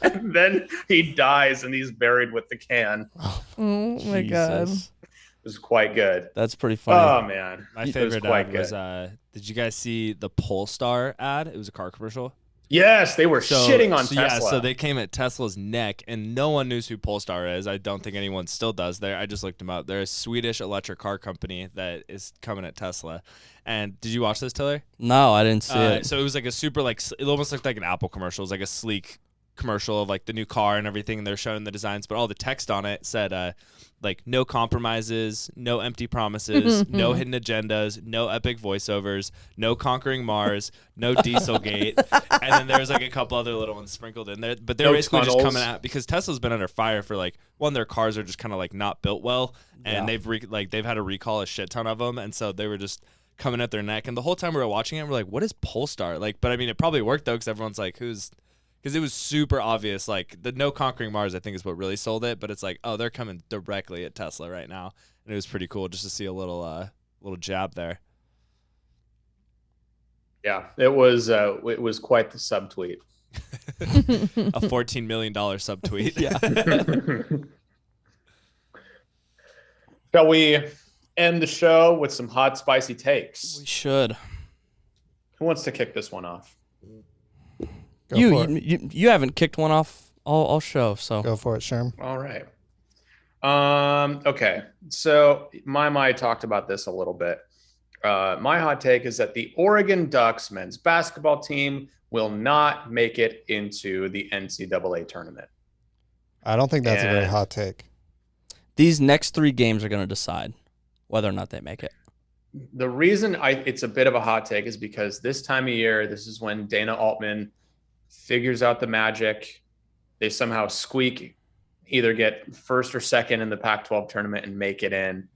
And then he dies, and he's buried with the can. Oh my God. Jesus. It was quite good. That's pretty funny. Oh man, My It favorite quite ad was, did you guys see the Polestar ad? It was a car commercial. Yes, they were shitting on Tesla. Yeah, so they came at Tesla's neck, and no one knows who Polestar is. I don't think anyone still does. I just looked them up. They're a Swedish electric car company that is coming at Tesla. And did you watch this, Taylor? No, I didn't see it. So it was like a super, like, it almost looked like an Apple commercial. It was like a sleek commercial of like the new car and everything. And they're showing the designs, but all the text on it said, like, no compromises, no empty promises, no hidden agendas, no epic voiceovers, no conquering Mars, no Dieselgate. And then there's like a couple other little ones sprinkled in there. But they're basically just coming out because Tesla's been under fire for like, one, their cars are just kind of like not built well. And they've had to recall a shit ton of them. And so they were just coming at their neck. And the whole time we were watching it, we're like, what is Polestar? Like, but I mean, it probably worked though, because everyone's like, because it was super obvious. Like, the no conquering Mars, I think, is what really sold it. But it's like, oh, they're coming directly at Tesla right now. And it was pretty cool just to see a little jab there. Yeah, it was quite the subtweet. A $14 million subtweet. Yeah. Shall we end the show with some hot, spicy takes? We should. Who wants to kick this one off? Go for it. You haven't kicked one off all show, so Go for it, Sherm. All right. Okay. So my talked about this a little bit. My hot take is that the Oregon Ducks men's basketball team will not make it into the NCAA tournament. I don't think that's a very hot take. these next 3 games are going to decide whether or not they make it. The reason it's a bit of a hot take is because this time of year, this is when Dana Altman figures out the magic. They somehow squeak, either get first or second in the Pac-12 tournament and make it in.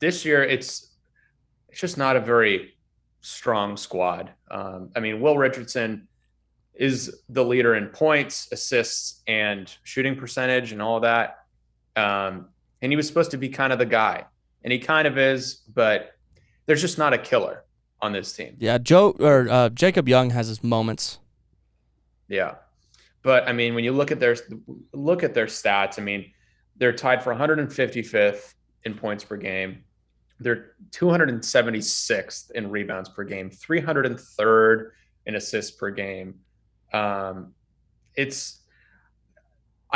This year, it's just not a very strong squad. I mean, Will Richardson is the leader in points, assists, and shooting percentage and all that. And he was supposed to be kind of the guy. And he kind of is, but there's just not a killer on this team. Yeah, Jacob Young has his moments. Yeah. But I mean, when you look at their stats, I mean, they're tied for 155th in points per game. They're 276th in rebounds per game, 303rd in assists per game. I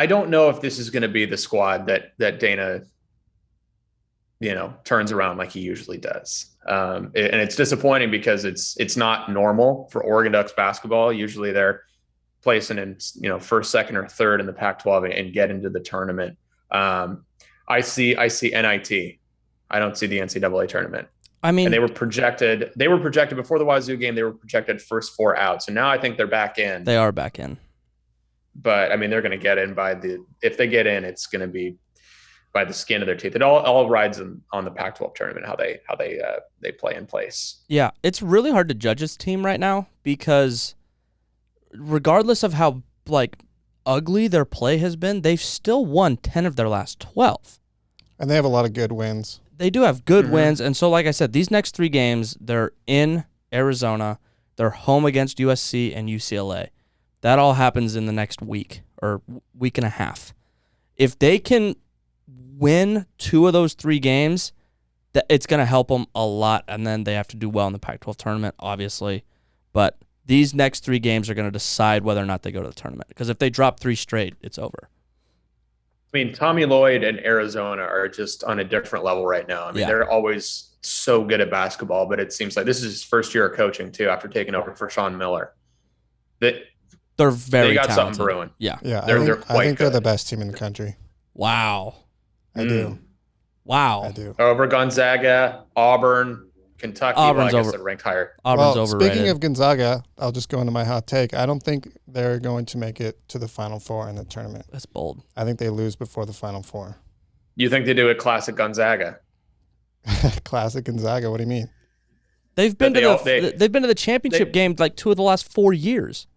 don't know if this is going to be the squad that Dana, turns around like he usually does. And it's disappointing because it's not normal for Oregon Ducks basketball. Usually they're placing in, first, second, or third in the Pac-12 and get into the tournament. I see NIT. I don't see the NCAA tournament. I mean, and they were projected before the Wazoo game. They were projected first 4 out. So now I think they're back in. They are back in. But I mean, they're going to get in if they get in, it's going to be by the skin of their teeth. It all rides on the Pac-12 tournament, how they play in place. Yeah, it's really hard to judge this team right now because regardless of how ugly their play has been, they've still won 10 of their last 12. And they have a lot of good wins. They do have good wins, and so like I said, these next 3 games, they're in Arizona, they're home against USC and UCLA. That all happens in the next week or week and a half. If they can win 2 of those 3 games, it's going to help them a lot, and then they have to do well in the Pac-12 tournament, obviously. But these next 3 games are going to decide whether or not they go to the tournament, because if they drop 3 straight, it's over. I mean, Tommy Lloyd and Arizona are just on a different level right now. I mean, They're always so good at basketball, but it seems like this is his first year of coaching too, after taking over for Sean Miller. They're very they got talented. something brewing. Yeah. Yeah, I think they're the best team in the country. Wow. I do. Wow. I do. Over Gonzaga, Auburn, Kentucky. Auburn's I guess they're ranked higher. Auburn's overrated. Speaking of Gonzaga, I'll just go into my hot take. I don't think they're going to make it to the Final Four in the tournament. That's bold. I think they lose before the Final Four. You think they do a classic Gonzaga? Classic Gonzaga. What do you mean? They've been to the championship game 2 of the last 4 years.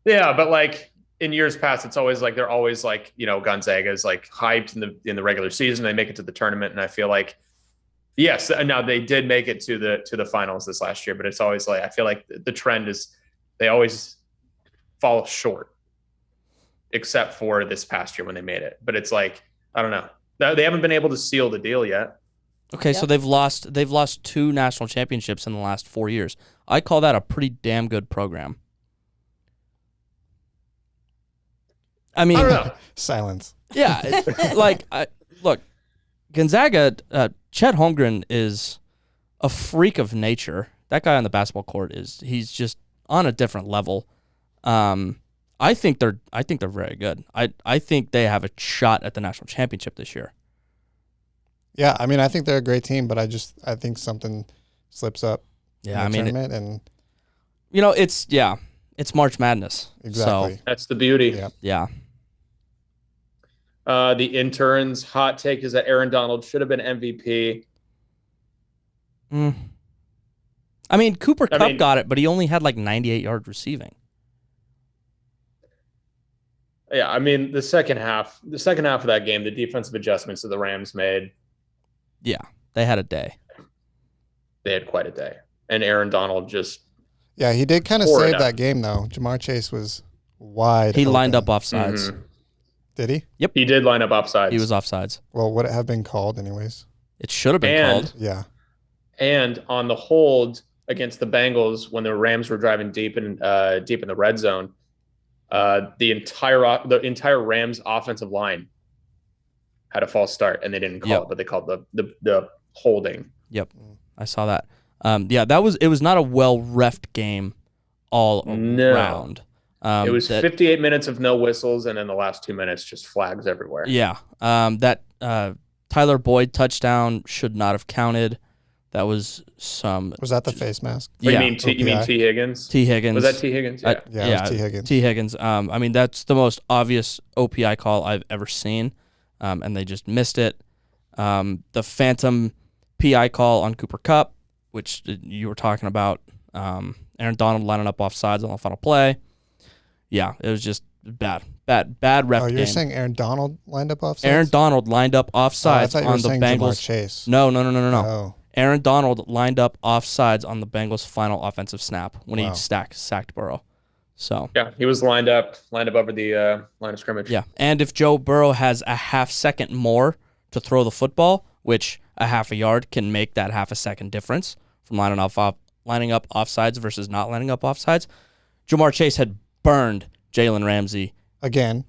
Yeah, but like in years past, it's always like they're always like, Gonzaga's like hyped in the regular season. They make it to the tournament, and I feel like yes, now they did make it to the finals this last year, but it's always like I feel like the trend is they always fall short, except for this past year when they made it. But it's like I don't know, they haven't been able to seal the deal yet. Okay, so they've lost 2 national championships in the last 4 years. I call that a pretty damn good program. I mean, I don't know. Silence. yeah, look, Gonzaga, Chet Holmgren is a freak of nature. That guy on the basketball court he's just on a different level. I think they're very good. I think they have a shot at the national championship this year. Yeah, I mean, I think they're a great team, but I think something slips up. Yeah, in the tournament and it's March Madness. exactly. So, That's the beauty. yeah. The interns' hot take is that Aaron Donald should have been MVP. I mean, Cooper Kupp got it, but he only had like 98 yards receiving. Yeah, I mean the second half of that game, the defensive adjustments that the Rams made. Yeah, they had a day. They had quite a day, and Aaron Donald just. Yeah, he did kind of Tore it save up. that game though. Jamar Chase was wide. He lined up open. offsides. Mhm. Did he? He did line up offsides. He was offsides. Well, would it have been called anyways? It should have been called. Yeah. And on the hold against the Bengals when the Rams were driving deep in the red zone, the entire Rams offensive line had a false start, and they didn't call it, but they called the holding. Yep, I saw that. It was not a well-reffed game all around. It was 58 minutes of no whistles, and then the last 2 minutes just flags everywhere. Yeah, that Tyler Boyd touchdown should not have counted. That was some. Was that the face mask? Oh, Yeah, you mean T. Higgins? T. Higgins. Was that T. Higgins? Yeah. Yeah, it was T. Higgins. T. Higgins. I mean, that's the most obvious OPI call I've ever seen, and they just missed it. The phantom PI call on Cooper Kupp, which you were talking about. Aaron Donald lining up offsides on the final play. Yeah, it was just bad ref Oh, game. you're saying Aaron Donald lined up offsides? Aaron Donald lined up offsides I on the saying Bengals. Jamar Chase. No. Oh. Aaron Donald lined up offsides on the Bengals' final offensive snap when he sacked Burrow. So Yeah, he was lined up over the line of scrimmage. yeah, and if Joe Burrow has a half second more to throw the football, which a half a yard can make that half a second difference from lining up offsides versus not lining up offsides, Jamar Chase had burned Jalen Ramsey Again.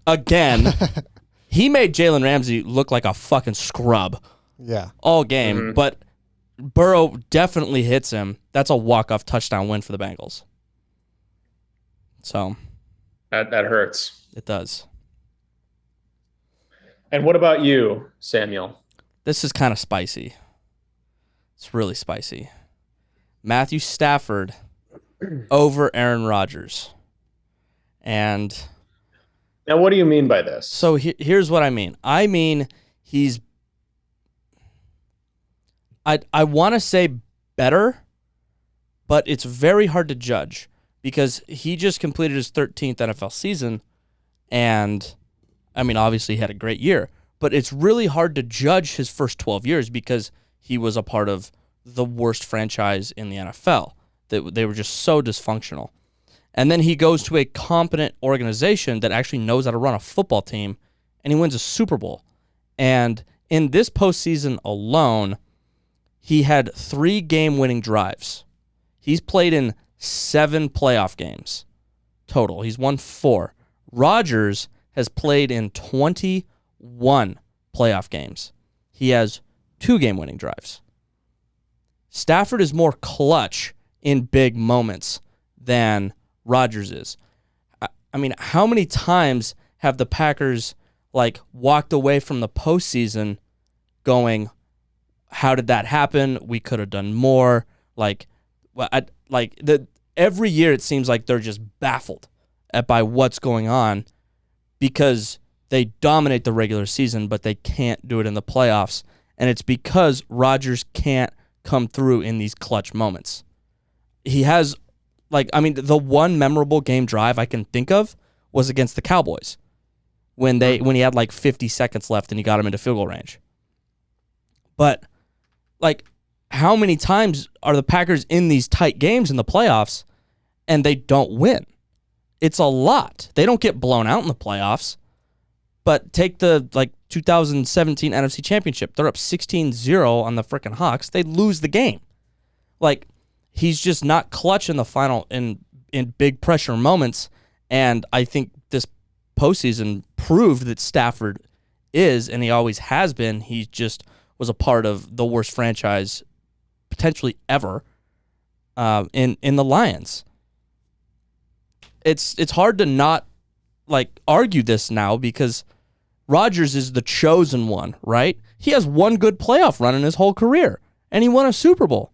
He made Jalen Ramsey look like a fucking scrub Yeah. all game, but Burrow definitely hits him. That's a walk-off touchdown win for the Bengals. So That hurts. it does. And what about you, Samuel? This is kind of spicy. It's really spicy. Matthew Stafford over Aaron Rodgers. And Now, what do you mean by this? so here's what I mean. I mean, he's... I want to say better, but it's very hard to judge because he just completed his 13th NFL season, and, I mean, obviously he had a great year, but it's really hard to judge his first 12 years because he was a part of the worst franchise in the NFL. They were just so dysfunctional. And then he goes to a competent organization that actually knows how to run a football team, and he wins a Super Bowl. And in this postseason alone, he had 3 game-winning drives. He's played in 7 playoff games total. He's won 4. Rodgers has played in 21 playoff games. He has 2 game-winning drives. Stafford is more clutch in big moments than Rodgers is. I mean, how many times have the Packers walked away from the postseason going, how did that happen? We could have done more. Every year it seems like they're just baffled by what's going on because they dominate the regular season, but they can't do it in the playoffs. And it's because Rodgers can't come through in these clutch moments. He has like, I mean, the one memorable game drive I can think of was against the Cowboys when he had like 50 seconds left and he got him into field goal range. But like, how many times are the Packers in these tight games in the playoffs and they don't win? It's a lot. They don't get blown out in the playoffs. But take the 2017 NFC Championship. They're up 16-0 on the frickin' Hawks. They lose the game. Like, he's just not clutch in the final in big pressure moments. And I think this postseason proved that Stafford is, and he always has been. He just was a part of the worst franchise potentially ever in the Lions. It's hard to not argue this now because Rodgers is the chosen one, right? He has one good playoff run in his whole career, and he won a Super Bowl.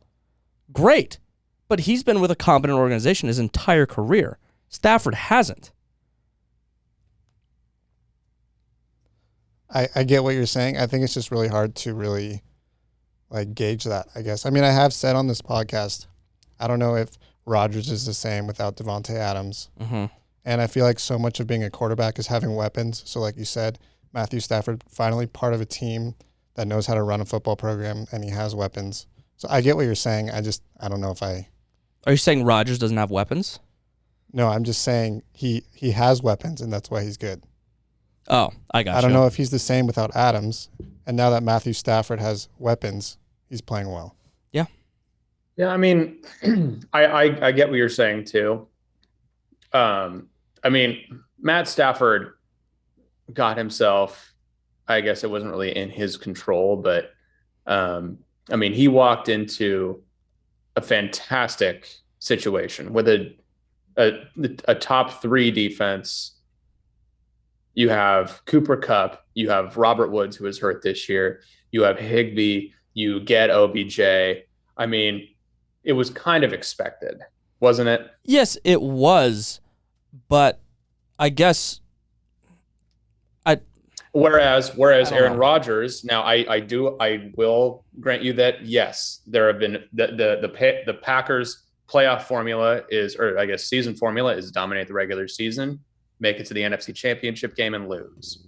Great. But he's been with a competent organization his entire career. Stafford hasn't. I get what you're saying. I think it's just really hard to really gauge that, I guess. I mean, I have said on this podcast, I don't know if Rodgers is the same without Devontae Adams. Mm-hmm. And I feel like so much of being a quarterback is having weapons. So like you said, Matthew Stafford, finally part of a team that knows how to run a football program, and he has weapons. So I get what you're saying. I don't know if I... Are you saying Rodgers doesn't have weapons? No, I'm just saying he has weapons, and that's why he's good. Oh, I got you. I don't know if he's the same without Adams. And now that Matthew Stafford has weapons, he's playing well. Yeah. Yeah, I mean, I get what you're saying too. I mean, Matt Stafford got himself, I guess it wasn't really in his control, but I mean, he walked into a fantastic situation with a top 3 defense. You have Cooper Kupp, you have Robert Woods, who was hurt this year, you have Higbee, you get OBJ. I mean, it was kind of expected, wasn't it? Yes, it was, but I guess Whereas Aaron know. Rodgers, now I will grant you that yes, there have been the Packers playoff formula is, or I guess season formula is dominate the regular season, make it to the NFC Championship game and lose.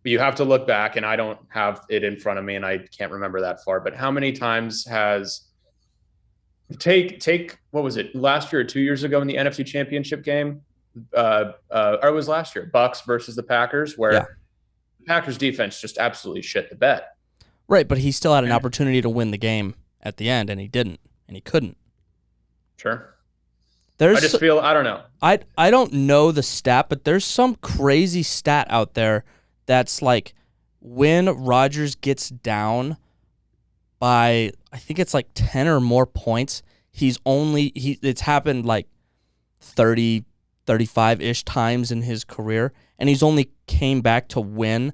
But you have to look back, and I don't have it in front of me, and I can't remember that far. But how many times has take what was it, last year or 2 years ago in the NFC Championship game? Or it was last year, Bucks versus the Packers, where the Packers defense just absolutely shit the bed. Right, but he still had an opportunity to win the game at the end, and he didn't, and he couldn't. Sure. I just feel, I don't know. I don't know the stat, but there's some crazy stat out there that's like when Rodgers gets down by, I think it's 10 or more points, it's happened 30, 35-ish times in his career, and he's only came back to win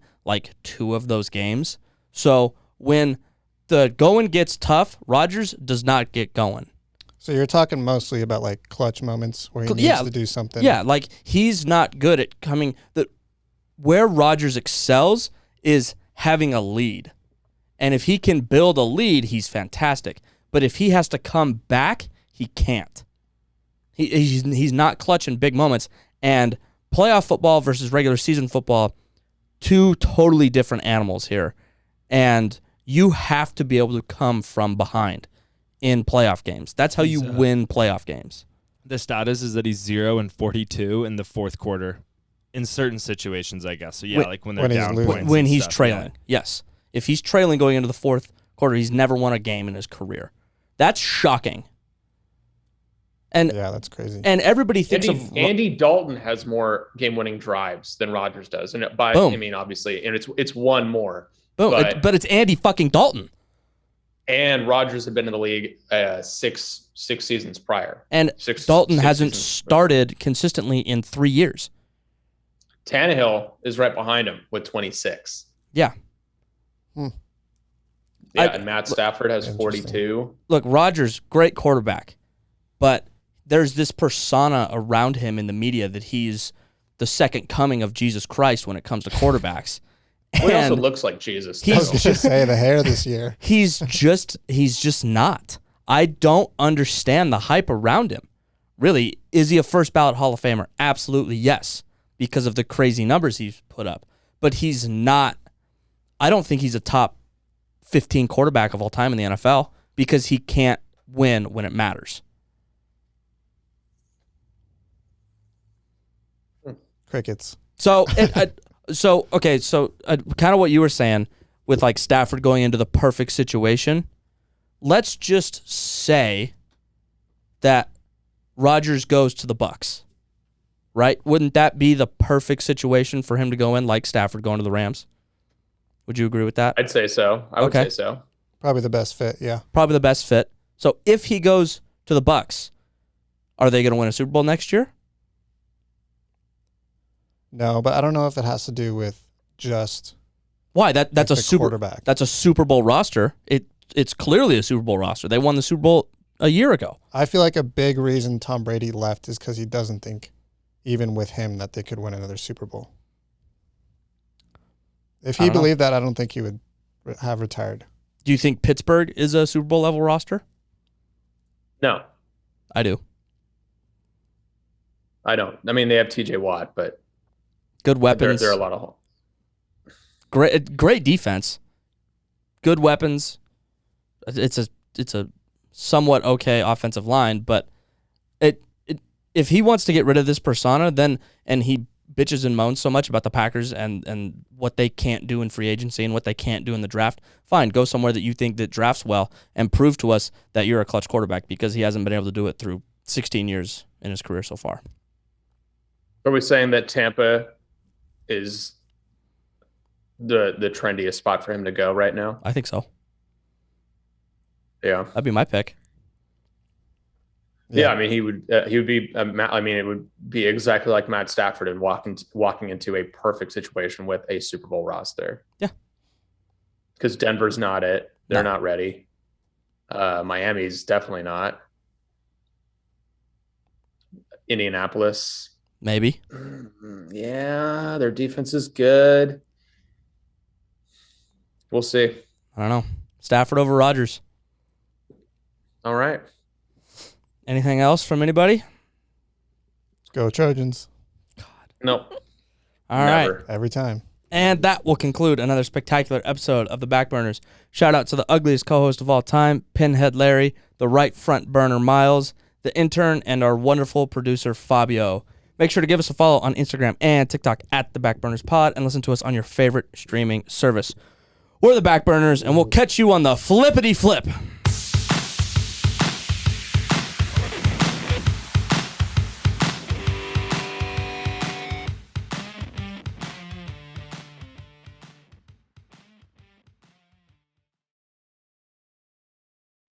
2 of those games. So when the going gets tough, Rodgers does not get going. So you're talking mostly about clutch moments where he needs to do something. Yeah, he's not good at coming. Where Rodgers excels is having a lead. And if he can build a lead, he's fantastic. But if he has to come back, he can't. He's not clutch in big moments. And playoff football versus regular season football, 2 totally different animals here. And you have to be able to come from behind in playoff games. That's how you win playoff games. The stat is that he's 0-42 in the fourth quarter in certain situations, I guess. So yeah, when they're down points. When he's trailing, yes. If he's trailing going into the fourth quarter, he's never won a game in his career. That's shocking. And yeah, that's crazy. And everybody thinks Andy Dalton has more game-winning drives than Rodgers does, and Boom. I mean, obviously, and it's one more. Boom. But it's Andy fucking Dalton. And Rodgers had been in the league 6 seasons prior. And Dalton hasn't started consistently in 3 years. Tannehill is right behind him with 26. Yeah. Yeah, and Matt Stafford has 42. Look, Rodgers, great quarterback, but there's this persona around him in the media that he's the second coming of Jesus Christ when it comes to quarterbacks. Well, he also looks like Jesus. I was going to say the hair this year. He's just not. I don't understand the hype around him. really, is he a first ballot Hall of Famer? Absolutely, yes, because of the crazy numbers he's put up. But he's not, I don't think he's a top 15 quarterback of all time in the NFL because he can't win when it matters. Crickets. So, kind of what you were saying with like Stafford going into the perfect situation. Let's just say that Rodgers goes to the Bucs, right? Wouldn't that be the perfect situation for him to go in, like Stafford going to the Rams? Would you agree with that? I'd say so. I would say so. Probably the best fit, yeah. Probably the best fit. So if he goes to the Bucs, are they going to win a Super Bowl next year? No, but I don't know if it has to do with just why. That's a super quarterback. That's a Super Bowl roster. It's clearly a Super Bowl roster. They won the Super Bowl a year ago. I feel like a big reason Tom Brady left is because he doesn't think, even with him, that they could win another Super Bowl. If he believed that, I don't think he would have retired. Do you think Pittsburgh is a Super Bowl level roster? No, I do. I don't. I mean, they have T.J. Watt, but good weapons. There are a lot of great defense. Good weapons. It's a somewhat okay offensive line, but if he wants to get rid of this persona, then and he bitches and moans so much about the Packers and what they can't do in free agency and what they can't do in the draft, fine, go somewhere that you think that drafts well and prove to us that you're a clutch quarterback because he hasn't been able to do it through 16 years in his career so far. Are we saying that Tampa is the trendiest spot for him to go right now? I think so. Yeah. That'd be my pick. Yeah, I mean, he would be. I mean, it would be exactly like Matt Stafford and walking into a perfect situation with a Super Bowl roster. Yeah, because Denver's not it; they're not ready. Miami's definitely not. Indianapolis, maybe. Yeah, their defense is good. We'll see. I don't know. Stafford over Rodgers. All right. Anything else from anybody? Go Trojans. Nope. All right. Every time. And that will conclude another spectacular episode of the Backburners. Shout out to the ugliest co-host of all time, Pinhead Larry, the right front burner Miles, the intern, and our wonderful producer Fabio. Make sure to give us a follow on Instagram and TikTok at the Backburners Pod and listen to us on your favorite streaming service. We're the Backburners, and we'll catch you on the flippity flip.